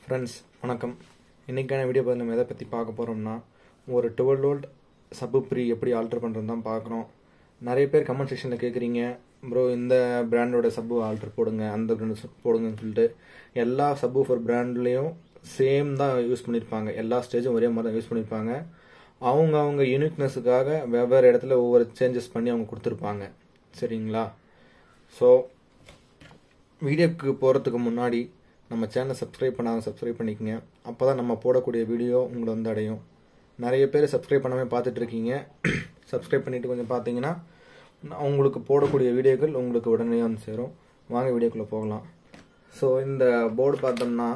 Friends வணக்கம். இன்றைக்கான video பார்த்து நம்ம எதை பற்றி பார்க்க போகிறோம்னா, ஒரு 12 வோல்ட் சப்பு ப்ரீ எப்படி ஆல்டர் பண்ணுறது தான் பார்க்குறோம். நிறைய பேர் கமெண்ட் செக்ஷனில் கேட்குறீங்க, ப்ரோ இந்த பிராண்டோட சப்பு ஆல்டர் போடுங்க, அந்த பிராண்ட் போடுங்கன்னு சொல்லிட்டு. எல்லா சப்பு ஃபர் பிராண்ட்லேயும் சேம் தான் யூஸ் பண்ணியிருப்பாங்க, எல்லா ஸ்டேஜும் ஒரே மாதிரி தான் யூஸ் பண்ணியிருப்பாங்க. அவங்க யூனிக்னஸுக்காக வெவ்வேறு இடத்துல ஒவ்வொரு சேஞ்சஸ் பண்ணி அவங்க கொடுத்துருப்பாங்க. சரிங்களா? ஸோ வீடியோக்கு போகிறதுக்கு முன்னாடி நம்ம சேனலை சப்ஸ்கிரைப் பண்ணாமல் சப்ஸ்கிரைப் பண்ணிக்கோங்க. அப்போ தான் நம்ம போடக்கூடிய வீடியோ உங்களை வந்து அடையும். நிறைய பேர் சப்ஸ்கிரைப் பண்ணாமல் பார்த்துட்ருக்கீங்க. சப்ஸ்கிரைப் பண்ணிவிட்டு கொஞ்சம் பார்த்தீங்கன்னா உங்களுக்கு போடக்கூடிய வீடியோக்கள் உங்களுக்கு உடனே வந்து சேரும். வாங்க வீடியோக்குள்ளே போகலாம். ஸோ இந்த போர்டு பார்த்தோம்னா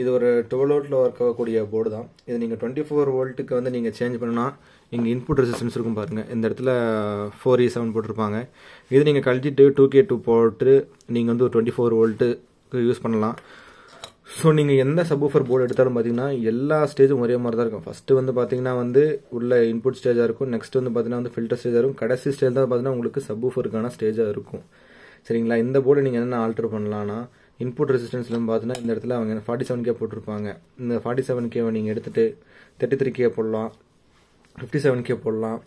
இது ஒரு 12 வோல்ட்டில் ஒர்க் ஆகக்கூடிய போர்டு தான். இது நீங்கள் 24 வோல்ட்டுக்கு வந்து நீங்கள் சேஞ்ச் பண்ணால் இங்கே இன்புட் ரெசிஸ்டன்ஸ் இருக்கும் பாருங்கள். இந்த இடத்துல 4E7 போட்டிருப்பாங்க. இது நீங்கள் கழட்டிட்டு 2K2 போட்டு நீங்கள் வந்து ஒரு 24 வோல்ட்டுக்கு யூஸ் பண்ணலாம். ஸோ நீங்கள் எந்த சப்வூஃபர் போர்டு எடுத்தாலும் பார்த்தீங்கன்னா எல்லா ஸ்டேஜும் ஒரே மாதிரி தான் இருக்கும். ஃபஸ்ட்டு வந்து பார்த்தீங்கன்னா வந்து உள்ள இன்புட் ஸ்டேஜாக இருக்கும். நெக்ஸ்ட் வந்து பார்த்தீங்கன்னா வந்து ஃபில்டர் ஸ்டேஜாக இருக்கும். கடைசி ஸ்டேஜ் தான் பார்த்தீங்கன்னா உங்களுக்கு சப்வூஃபருக்கான ஸ்டேஜாக இருக்கும். சரிங்களா? இந்த போர்டு நீங்கள் என்னென்ன ஆல்டர் பண்ணலான்னா, இன்புட் ரெசிஸ்டன்ஸ்ல பார்த்தீங்கன்னா இந்த இடத்துல அவங்க 47K போட்டிருப்பாங்க. இந்த 47K நீங்கள் எடுத்துகிட்டு 33K போடலாம், 57K போடலாம்,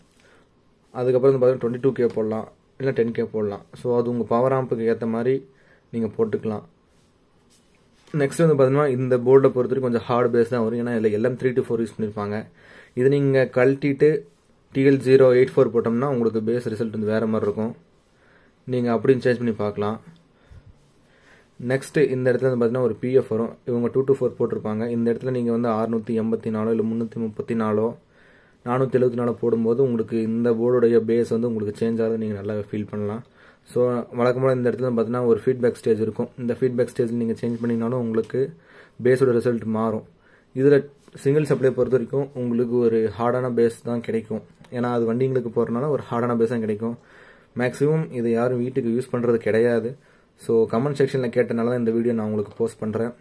அதுக்கப்புறம் வந்து பார்த்தீங்கன்னா 22K போடலாம், இல்லை 10K போடலாம். ஸோ அது உங்கள் பவர் ஆம்புக்கு ஏற்ற மாதிரி நீங்கள் போட்டுக்கலாம். நெக்ஸ்ட் வந்து பார்த்தீங்கன்னா இந்த போர்டை பொறுத்தவரைக்கும் கொஞ்சம் ஹார்ட் பேஸ் தான் வரும். ஏன்னா இதில் LM324 யூஸ் பண்ணியிருப்பாங்க. இது நீங்கள் கழட்டிட்டு TL084 போட்டோம்னா உங்களுக்கு பேஸ் ரிசல்ட் வந்து வேறு மாதிரி இருக்கும். நீங்கள் அப்படின்னு சேஞ்ச் பண்ணி பார்க்கலாம். நெக்ஸ்ட் இந்த இடத்துல வந்து பார்த்தீங்கன்னா ஒரு PF வரும். இவங்க 224 போட்டிருப்பாங்க. இந்த இடத்துல நீங்கள் வந்து 684 இல்லை 334 474 போடும்போது உங்களுக்கு இந்த போர்டுடைய பேஸ் வந்து உங்களுக்கு சேஞ்ச் ஆகிறது நீங்கள் நல்லா ஃபீல் பண்ணலாம். ஸோ வழக்கமாக இந்த இடத்துல பார்த்தீங்கன்னா ஒரு ஃபீட்பேக் ஸ்டேஜ் இருக்கும். இந்த ஃபீட்பேக் ஸ்டேஜில் நீங்கள் சேஞ்ச் பண்ணிங்கனாலும் உங்களுக்கு பேஸோட ரிசல்ட் மாறும். இதில் சிங்கிள் சப்ளை பொறுத்த வரைக்கும் உங்களுக்கு ஒரு ஹார்டான பேஸ் தான் கிடைக்கும். ஏன்னா அது வண்டிங்களுக்கு போகிறனால ஒரு ஹார்டான பேஸ் தான் கிடைக்கும். மேக்ஸிமம் இது யாரும் வீட்டுக்கு யூஸ் பண்ணுறது கிடையாது. ஸோ கமெண்ட் செக்ஷனில் கேட்டனால தான் இந்த வீடியோ நான் உங்களுக்கு போஸ்ட் பண்ணுறேன்.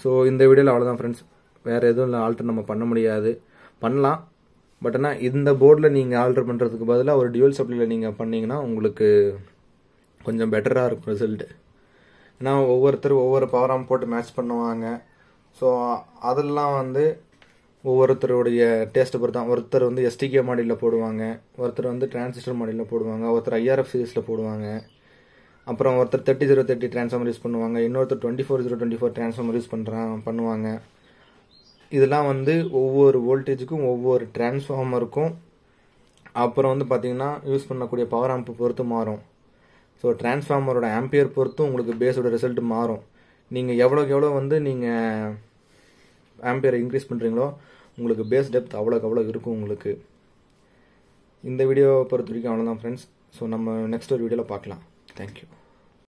ஸோ இந்த வீடியோவில் அவ்வளோதான் ஃப்ரெண்ட்ஸ். வேறு எதுவும் இல்லை, ஆல்டர் நம்ம பண்ண முடியாது. பண்ணலாம், பட் ஆனால் இந்த போர்டில் நீங்கள் ஆல்டர் பண்ணுறதுக்கு பதிலாக ஒரு டியூவல் சப்ளையில் நீங்கள் பண்ணிங்கன்னா உங்களுக்கு கொஞ்சம் பெட்டராக இருக்கும் ரிசல்ட்டு. ஏன்னா ஒவ்வொருத்தர் ஒவ்வொரு பவர் ஆம்ப் போட்டு மேட்ச் பண்ணுவாங்க. ஸோ அதெல்லாம் வந்து ஒவ்வொருத்தருடைய டேஸ்ட்டை பொறுத்து தான். ஒருத்தர் வந்து STK மாடலில் போடுவாங்க, ஒருத்தர் வந்து டிரான்சிஸ்டர் மாடலில் போடுவாங்க, ஒருத்தர் IRF சீரிஸில் போடுவாங்க, அப்புறம் ஒருத்தர் 3030 டிரான்ஸ்ஃபார்மர் யூஸ் பண்ணுவாங்க, இன்னொருத்தர் 24024 டிரான்ஸ்ஃபார்மர் யூஸ் பண்ணுவாங்க. இதெல்லாம் வந்து ஒவ்வொரு வோல்டேஜுக்கும் ஒவ்வொரு டிரான்ஸ்ஃபார்மருக்கும் அப்புறம் வந்து பார்த்தீங்கன்னா யூஸ் பண்ணக்கூடிய பவர் ஆம்பு பொறுத்து மாறும். ஸோ டிரான்ஸ்ஃபார்மரோட ஆம்பியர் பொறுத்தும் உங்களுக்கு பேஸோட ரிசல்ட் மாறும். நீங்கள் எவ்வளோக்கு எவ்வளோ வந்து நீங்கள் ஆம்பியரை இன்க்ரீஸ் பண்ணுறீங்களோ உங்களுக்கு பேஸ் டெப்த் அவ்வளோக்கு அவ்வளோ இருக்கும் உங்களுக்கு. இந்த வீடியோவை பொறுத்த வரைக்கும் அவ்வளோதான் ஃப்ரெண்ட்ஸ். ஸோ நம்ம நெக்ஸ்ட் ஒரு வீடியோவில் பார்க்கலாம். Thank you.